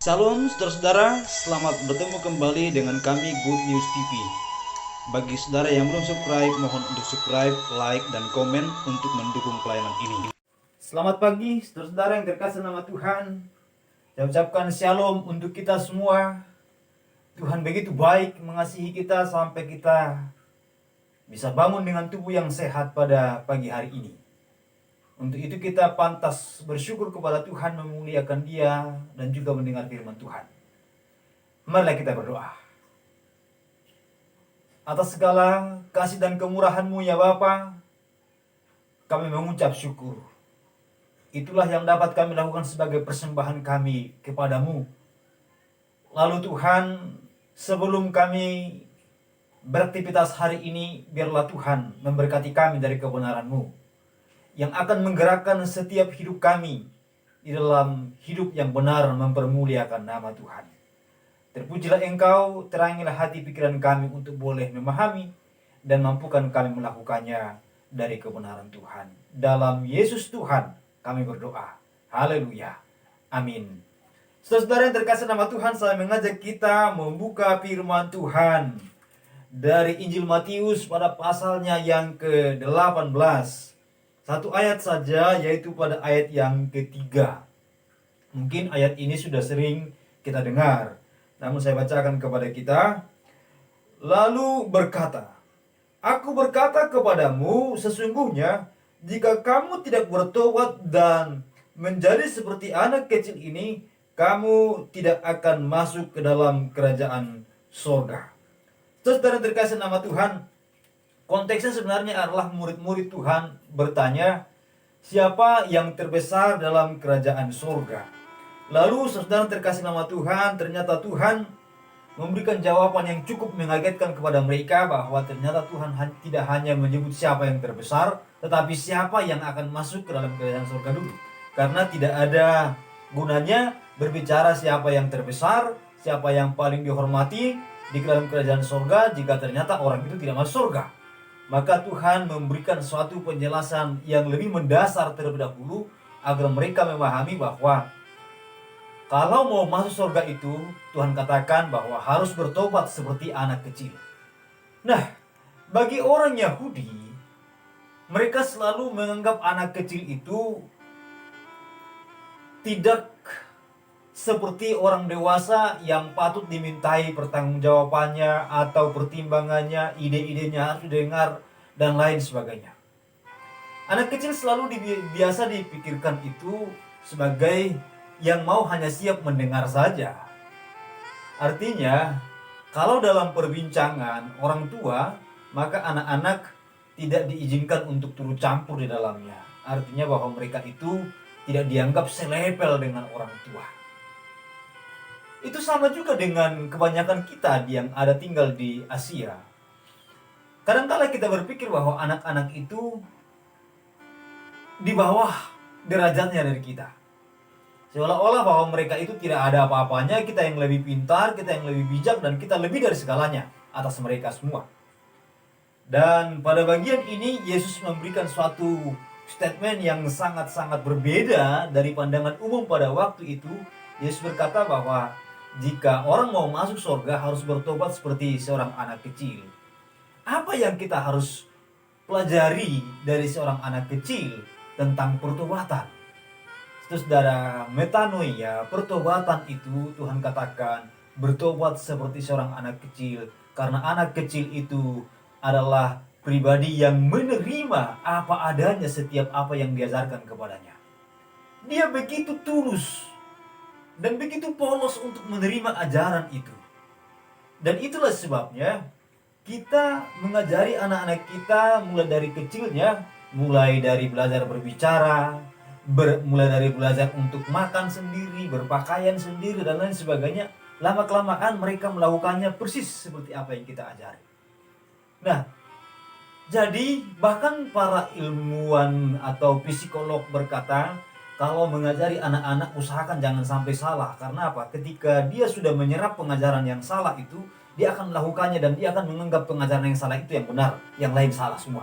Salam saudara-saudara, selamat bertemu kembali dengan kami Good News TV. Bagi saudara yang belum subscribe, mohon untuk subscribe, like, dan komen untuk mendukung pelayanan ini. Selamat pagi saudara-saudara yang terkasih nama Tuhan. Saya ucapkan shalom untuk kita semua. Tuhan begitu baik mengasihi kita sampai kita bisa bangun dengan tubuh yang sehat pada pagi hari ini. Untuk itu kita pantas bersyukur kepada Tuhan, memuliakan Dia, dan juga mendengar firman Tuhan. Marilah kita berdoa. Atas segala kasih dan kemurahan-Mu ya Bapa, kami mengucap syukur. Itulah yang dapat kami lakukan sebagai persembahan kami kepadamu. Lalu Tuhan, sebelum kami beraktivitas hari ini, biarlah Tuhan memberkati kami dari kebenaran-Mu, yang akan menggerakkan setiap hidup kami di dalam hidup yang benar, mempermuliakan nama Tuhan. Terpujilah Engkau, terangilah hati pikiran kami untuk boleh memahami dan mampukan kami melakukannya dari kebenaran Tuhan. Dalam Yesus Tuhan kami berdoa. Haleluya. Amin. Saudara yang terkasih nama Tuhan, saya mengajak kita membuka firman Tuhan dari Injil Matius pada pasalnya yang ke-18. Satu ayat saja, yaitu pada ayat yang ketiga. Mungkin ayat ini sudah sering kita dengar, namun saya bacakan kepada kita. Lalu berkata, "Aku berkata kepadamu, sesungguhnya jika kamu tidak bertobat dan menjadi seperti anak kecil ini, kamu tidak akan masuk ke dalam kerajaan sorga." Saudara terkasih nama Tuhan, konteksnya sebenarnya adalah murid-murid Tuhan bertanya, siapa yang terbesar dalam kerajaan surga? Lalu saudara terkasih nama Tuhan, ternyata Tuhan memberikan jawaban yang cukup mengagetkan kepada mereka, bahwa ternyata Tuhan tidak hanya menyebut siapa yang terbesar, tetapi siapa yang akan masuk ke dalam kerajaan surga dulu. Karena tidak ada gunanya berbicara siapa yang terbesar, siapa yang paling dihormati di dalam kerajaan surga jika ternyata orang itu tidak masuk surga. Maka Tuhan memberikan suatu penjelasan yang lebih mendasar terlebih dahulu, agar mereka memahami bahwa kalau mau masuk surga itu, Tuhan katakan bahwa harus bertobat seperti anak kecil. Nah, bagi orang Yahudi, mereka selalu menganggap anak kecil itu tidak seperti orang dewasa yang patut dimintai pertanggungjawabannya atau pertimbangannya, ide-idenya harus didengar, dan lain sebagainya. Anak kecil selalu biasa dipikirkan itu sebagai yang mau hanya siap mendengar saja. Artinya, kalau dalam perbincangan orang tua, maka anak-anak tidak diizinkan untuk turut campur di dalamnya. Artinya bahwa mereka itu tidak dianggap selepel dengan orang tua. Itu sama juga dengan kebanyakan kita yang ada tinggal di Asia. Kadang-kala kita berpikir bahwa anak-anak itu di bawah derajatnya dari kita. Seolah-olah bahwa mereka itu tidak ada apa-apanya, kita yang lebih pintar, kita yang lebih bijak, dan kita lebih dari segalanya atas mereka semua. Dan pada bagian ini Yesus memberikan suatu statement yang sangat-sangat berbeda dari pandangan umum pada waktu itu. Yesus berkata bahwa jika orang mau masuk surga harus bertobat seperti seorang anak kecil. Apa yang kita harus pelajari dari seorang anak kecil tentang pertobatan? Saudara, metanoia, pertobatan itu Tuhan katakan bertobat seperti seorang anak kecil. Karena anak kecil itu adalah pribadi yang menerima apa adanya setiap apa yang diajarkan kepadanya. Dia begitu tulus dan begitu polos untuk menerima ajaran itu. Dan itulah sebabnya kita mengajari anak-anak kita mulai dari kecilnya, mulai dari belajar berbicara, mulai dari belajar untuk makan sendiri, berpakaian sendiri, dan lain sebagainya. Lama-kelamaan mereka melakukannya persis seperti apa yang kita ajari. Nah, jadi bahkan para ilmuwan atau psikolog berkata, kalau mengajari anak-anak usahakan jangan sampai salah. Karena apa? Ketika dia sudah menyerap pengajaran yang salah itu, dia akan melakukannya dan dia akan menganggap pengajaran yang salah itu yang benar, yang lain salah semua.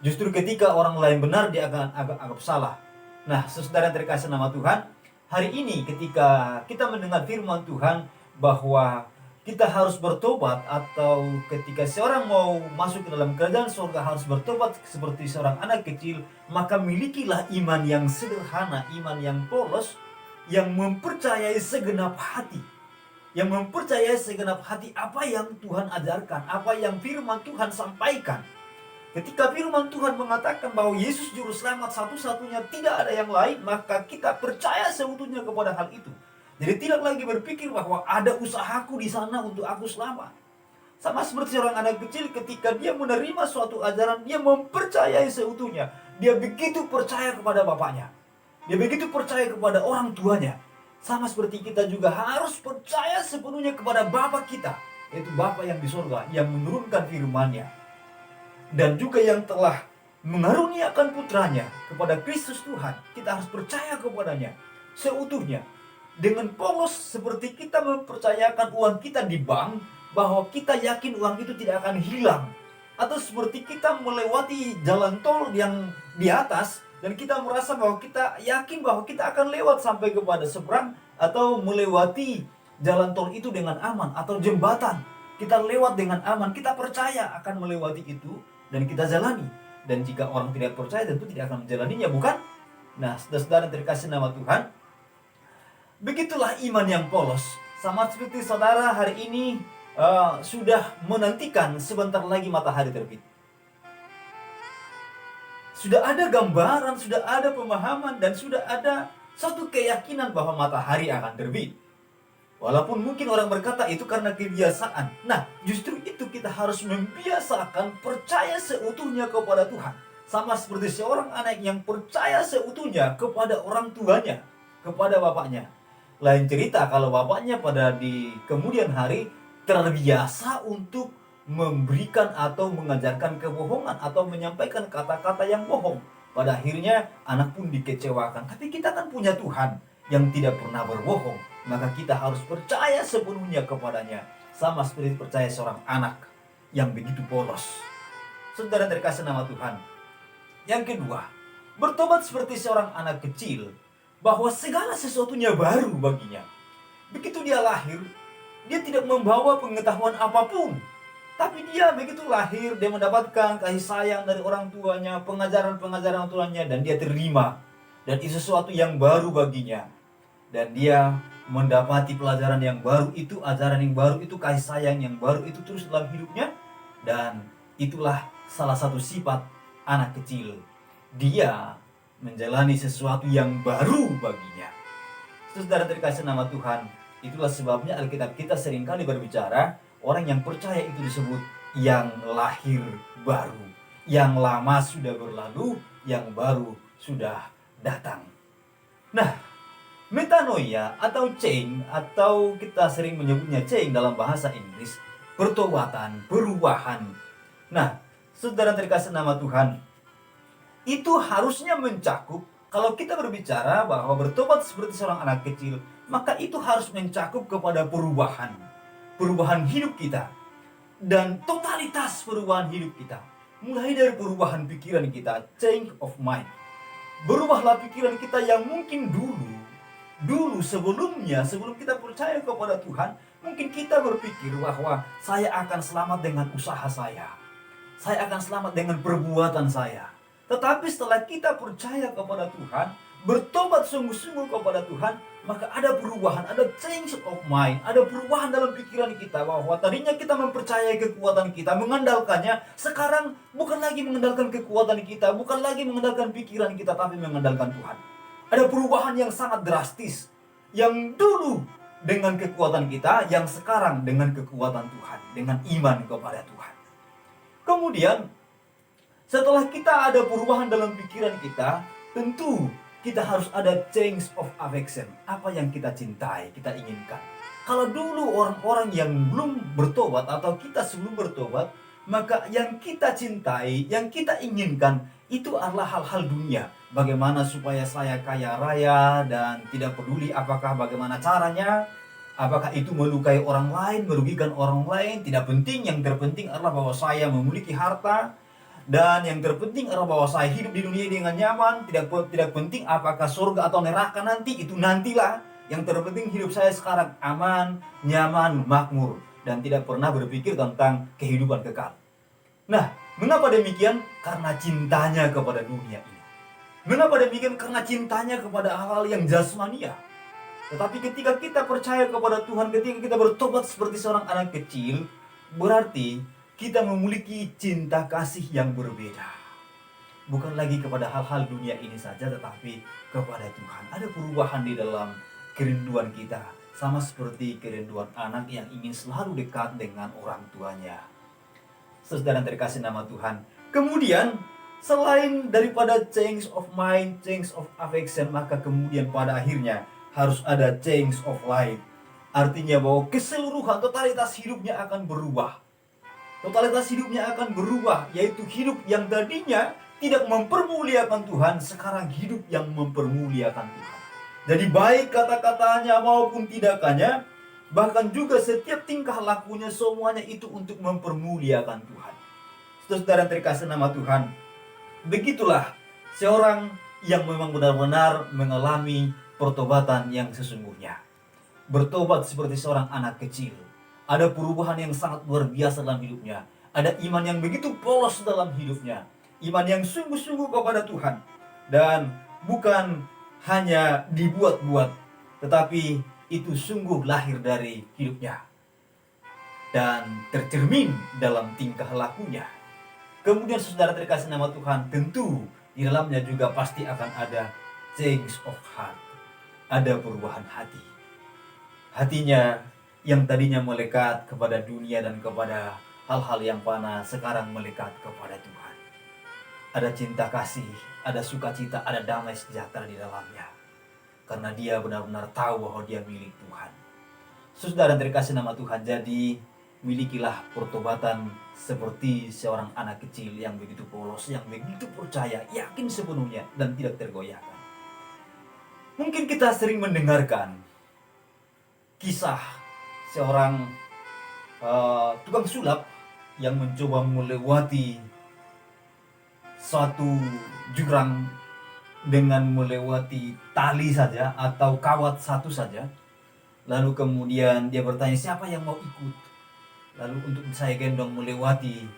Justru ketika orang lain benar, dia akan anggap salah. Nah, saudara yang terkasih nama Tuhan, hari ini ketika kita mendengar firman Tuhan bahwa kita harus bertobat, atau ketika seorang mau masuk ke dalam kerajaan surga harus bertobat seperti seorang anak kecil, maka milikilah iman yang sederhana, iman yang polos, yang mempercayai segenap hati. Yang mempercayai segenap hati apa yang Tuhan ajarkan, apa yang firman Tuhan sampaikan. Ketika firman Tuhan mengatakan bahwa Yesus juru selamat satu-satunya, tidak ada yang lain, maka kita percaya seutuhnya kepada hal itu. Jadi tidak lagi berpikir bahwa ada usahaku di sana untuk aku selamat. Sama seperti seorang anak kecil, ketika dia menerima suatu ajaran, dia mempercayai seutuhnya. Dia begitu percaya kepada bapaknya. Dia begitu percaya kepada orang tuanya. Sama seperti kita juga harus percaya sepenuhnya kepada Bapa kita, yaitu Bapa yang di surga, yang menurunkan firman-Nya. Dan juga yang telah mengaruniakan putranya kepada Kristus Tuhan. Kita harus percaya kepadanya seutuhnya. Dengan polos seperti kita mempercayakan uang kita di bank, bahwa kita yakin uang itu tidak akan hilang. Atau seperti kita melewati jalan tol yang di atas, dan kita merasa bahwa kita yakin bahwa kita akan lewat sampai kepada seberang, atau melewati jalan tol itu dengan aman, atau jembatan kita lewat dengan aman, kita percaya akan melewati itu dan kita jalani. Dan jika orang tidak percaya, tentu tidak akan menjalaninya, bukan? Nah, saudara-saudara yang terkasih nama Tuhan, begitulah iman yang polos. Sama seperti saudara hari ini sudah menantikan sebentar lagi matahari terbit. Sudah ada gambaran, sudah ada pemahaman, dan sudah ada satu keyakinan bahwa matahari akan terbit. Walaupun mungkin orang berkata itu karena kebiasaan. Nah, justru itu kita harus membiasakan percaya seutuhnya kepada Tuhan. Sama seperti seorang anak yang percaya seutuhnya kepada orang tuanya, kepada bapaknya. Lain cerita kalau bapaknya pada di kemudian hari terbiasa untuk memberikan atau mengajarkan kebohongan atau menyampaikan kata-kata yang bohong. Pada akhirnya anak pun dikecewakan. Tapi kita kan punya Tuhan yang tidak pernah berbohong. Maka kita harus percaya sepenuhnya kepadanya. Sama seperti percaya seorang anak yang begitu polos. Saudara terkasih nama Tuhan. Yang kedua, bertobat seperti seorang anak kecil, bahwa segala sesuatunya baru baginya. Begitu dia lahir, dia tidak membawa pengetahuan apapun. Tapi dia begitu lahir, dia mendapatkan kasih sayang dari orang tuanya, pengajaran-pengajaran tuanya, dan dia terima. Dan itu sesuatu yang baru baginya. Dan dia mendapati pelajaran yang baru itu, ajaran yang baru itu, kasih sayang yang baru itu terus dalam hidupnya. Dan itulah salah satu sifat anak kecil. Dia menjalani sesuatu yang baru baginya. Saudara terkasih nama Tuhan, itulah sebabnya Alkitab kita seringkali berbicara, orang yang percaya itu disebut yang lahir baru. Yang lama sudah berlalu, yang baru sudah datang. Nah, metanoia atau change, atau kita sering menyebutnya change dalam bahasa Inggris, pertobatan, perubahan. Nah, saudara terkasih nama Tuhan, itu harusnya mencakup, kalau kita berbicara bahwa bertobat seperti seorang anak kecil, maka itu harus mencakup kepada perubahan hidup kita, dan totalitas perubahan hidup kita. Mulai dari perubahan pikiran kita, change of mind. Berubahlah pikiran kita yang mungkin dulu sebelumnya, sebelum kita percaya kepada Tuhan, mungkin kita berpikir bahwa saya akan selamat dengan usaha saya akan selamat dengan perbuatan saya. Tetapi setelah kita percaya kepada Tuhan, bertobat sungguh-sungguh kepada Tuhan, maka ada perubahan, ada change of mind, ada perubahan dalam pikiran kita, bahwa tadinya kita mempercayai kekuatan kita, mengandalkannya. Sekarang bukan lagi mengandalkan kekuatan kita, bukan lagi mengandalkan pikiran kita, tapi mengandalkan Tuhan. Ada perubahan yang sangat drastis. Yang dulu dengan kekuatan kita, yang sekarang dengan kekuatan Tuhan, dengan iman kepada Tuhan. Kemudian setelah kita ada perubahan dalam pikiran kita, tentu kita harus ada change of affection. Apa yang kita cintai, kita inginkan. Kalau dulu orang-orang yang belum bertobat atau kita sebelum bertobat, maka yang kita cintai, yang kita inginkan, itu adalah hal-hal dunia. Bagaimana supaya saya kaya raya dan tidak peduli apakah bagaimana caranya, apakah itu melukai orang lain, merugikan orang lain, tidak penting. Yang terpenting adalah bahwa saya memiliki harta. Dan yang terpenting adalah bahwa saya hidup di dunia dengan nyaman, tidak penting apakah surga atau neraka nanti, itu nantilah. Yang terpenting hidup saya sekarang aman, nyaman, makmur, dan tidak pernah berpikir tentang kehidupan kekal. Nah, mengapa demikian? Karena cintanya kepada dunia ini. Mengapa demikian? Karena cintanya kepada hal-hal yang jasmania. Tetapi ketika kita percaya kepada Tuhan, ketika kita bertobat seperti seorang anak kecil, berarti kita memiliki cinta kasih yang berbeda. Bukan lagi kepada hal-hal dunia ini saja, tetapi kepada Tuhan. Ada perubahan di dalam kerinduan kita. Sama seperti kerinduan anak yang ingin selalu dekat dengan orang tuanya. Saudara yang terkasih nama Tuhan. Kemudian, selain daripada change of mind, change of affection, maka kemudian pada akhirnya harus ada change of life. Artinya bahwa keseluruhan totalitas hidupnya akan berubah. Totalitas hidupnya akan berubah, yaitu hidup yang tadinya tidak mempermuliakan Tuhan, sekarang hidup yang mempermuliakan Tuhan. Jadi baik kata-katanya maupun tindakannya, bahkan juga setiap tingkah lakunya, semuanya itu untuk mempermuliakan Tuhan. Saudara terkasih nama Tuhan, begitulah seorang yang memang benar-benar mengalami pertobatan yang sesungguhnya. Bertobat seperti seorang anak kecil. Ada perubahan yang sangat luar biasa dalam hidupnya. Ada iman yang begitu polos dalam hidupnya. Iman yang sungguh-sungguh kepada Tuhan. Dan bukan hanya dibuat-buat, tetapi itu sungguh lahir dari hidupnya. Dan tercermin dalam tingkah lakunya. Kemudian saudara terkasih nama Tuhan, tentu di dalamnya juga pasti akan ada change of heart. Ada perubahan hati. Hatinya yang tadinya melekat kepada dunia dan kepada hal-hal yang fana, sekarang melekat kepada Tuhan. Ada cinta kasih, ada sukacita, ada damai sejahtera di dalamnya. Karena dia benar-benar tahu bahwa dia milik Tuhan. Saudara terkasih nama Tuhan, jadi milikilah pertobatan seperti seorang anak kecil yang begitu polos, yang begitu percaya, yakin sepenuhnya, dan tidak tergoyahkan. Mungkin kita sering mendengarkan kisah seorang tukang sulap yang mencoba melewati suatu jurang dengan melewati tali saja atau kawat satu saja. Lalu kemudian dia bertanya, siapa yang mau ikut? Lalu untuk saya gendong melewati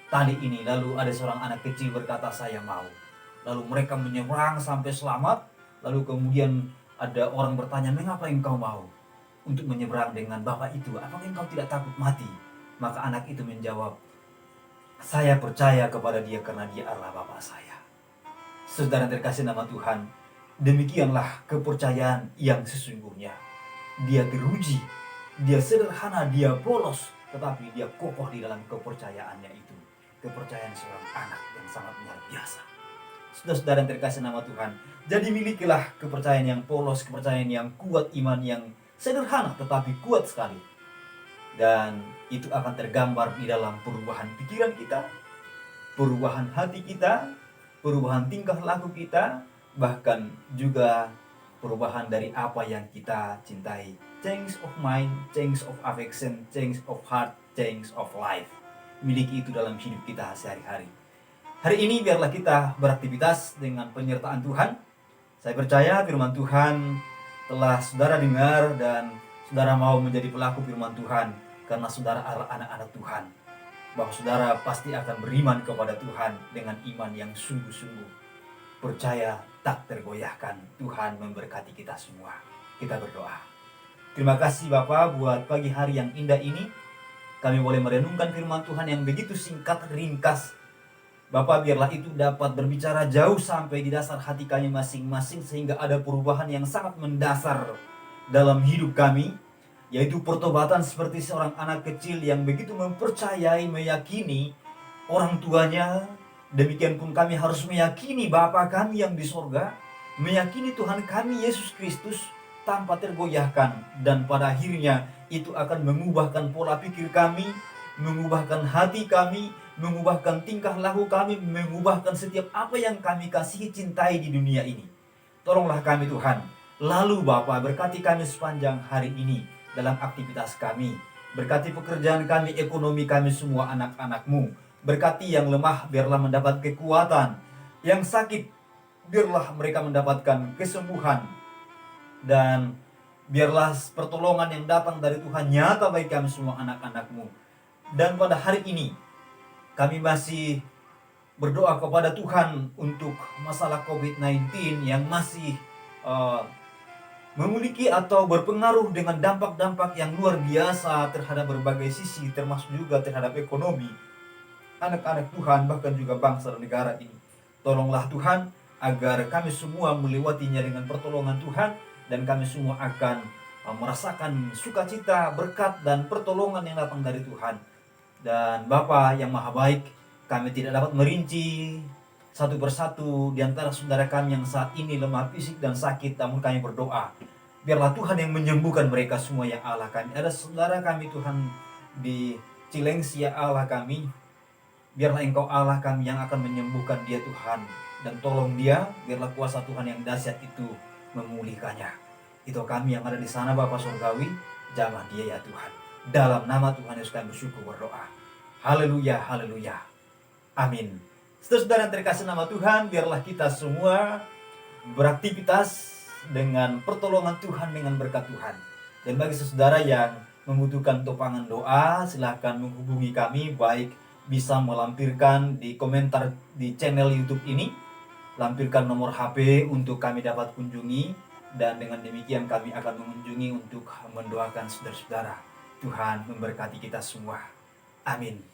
tali ini. Lalu ada seorang anak kecil berkata, saya mau. Lalu mereka menyeberang sampai selamat. Lalu kemudian ada orang bertanya, mengapa engkau mau untuk menyeberang dengan bapak itu? Apakah engkau tidak takut mati? Maka anak itu menjawab, saya percaya kepada dia karena dia adalah bapak saya. Saudara terkasih nama Tuhan, demikianlah kepercayaan yang sesungguhnya. Dia teruji, dia sederhana, dia polos, tetapi dia kokoh di dalam kepercayaannya itu. Kepercayaan seorang anak yang sangat luar biasa. Saudara yang terkasih nama Tuhan, jadi milikilah kepercayaan yang polos, kepercayaan yang kuat, iman yang sederhana tetapi kuat sekali. Dan itu akan tergambar di dalam perubahan pikiran kita, perubahan hati kita, perubahan tingkah laku kita, bahkan juga perubahan dari apa yang kita cintai. Change of mind, change of affection, change of heart, change of life. Miliki itu dalam hidup kita sehari-hari. Hari ini biarlah kita beraktivitas dengan penyertaan Tuhan. Saya percaya firman Tuhan telah saudara dengar dan saudara mau menjadi pelaku firman Tuhan karena saudara adalah anak-anak Tuhan. Bahwa saudara pasti akan beriman kepada Tuhan dengan iman yang sungguh-sungguh. Percaya tak tergoyahkan. Tuhan memberkati kita semua. Kita berdoa. Terima kasih Bapa buat pagi hari yang indah ini. Kami boleh merenungkan firman Tuhan yang begitu singkat, ringkas. Bapak, biarlah itu dapat berbicara jauh sampai di dasar hati kami masing-masing, sehingga ada perubahan yang sangat mendasar dalam hidup kami, yaitu pertobatan seperti seorang anak kecil yang begitu mempercayai, meyakini orang tuanya. Demikian pun kami harus meyakini Bapa kami yang di sorga, meyakini Tuhan kami Yesus Kristus tanpa tergoyahkan, dan pada akhirnya itu akan mengubahkan pola pikir kami, mengubahkan hati kami, mengubahkan tingkah laku kami, mengubahkan setiap apa yang kami kasihi cintai di dunia ini. Tolonglah kami Tuhan. Lalu Bapa, berkati kami sepanjang hari ini dalam aktivitas kami. Berkati pekerjaan kami, ekonomi kami, semua anak-anak-Mu. Berkati yang lemah, biarlah mendapat kekuatan. Yang sakit, biarlah mereka mendapatkan kesembuhan. Dan biarlah pertolongan yang datang dari Tuhan nyata bagi kami semua anak-anak-Mu. Dan pada hari ini, kami masih berdoa kepada Tuhan untuk masalah COVID-19 yang masih memiliki atau berpengaruh dengan dampak-dampak yang luar biasa terhadap berbagai sisi, termasuk juga terhadap ekonomi anak-anak Tuhan, bahkan juga bangsa dan negara ini. Tolonglah Tuhan agar kami semua melewatinya dengan pertolongan Tuhan, dan kami semua akan merasakan sukacita, berkat, dan pertolongan yang datang dari Tuhan. Dan Bapa yang Maha Baik, kami tidak dapat merinci satu persatu di antara saudara kami yang saat ini lemah fisik dan sakit, namun kami berdoa, biarlah Tuhan yang menyembuhkan mereka semua ya Allah kami. Ada saudara kami Tuhan di Cilengsi ya Allah kami, biarlah Engkau Allah kami yang akan menyembuhkan dia Tuhan. Dan tolong dia, biarlah kuasa Tuhan yang dahsyat itu memulihkannya. Itu kami yang ada di sana Bapa Surgawi, jamah dia ya Tuhan. Dalam nama Tuhan Yesus kami bersyukur berdoa. Haleluya, haleluya. Amin. Saudara-saudara yang terkasih nama Tuhan, biarlah kita semua beraktivitas dengan pertolongan Tuhan, dengan berkat Tuhan. Dan bagi saudara yang membutuhkan topangan doa, silakan menghubungi kami, baik bisa melampirkan di komentar di channel YouTube ini, lampirkan nomor HP untuk kami dapat kunjungi, dan dengan demikian kami akan mengunjungi untuk mendoakan saudara-saudara. Tuhan memberkati kita semua. Amin.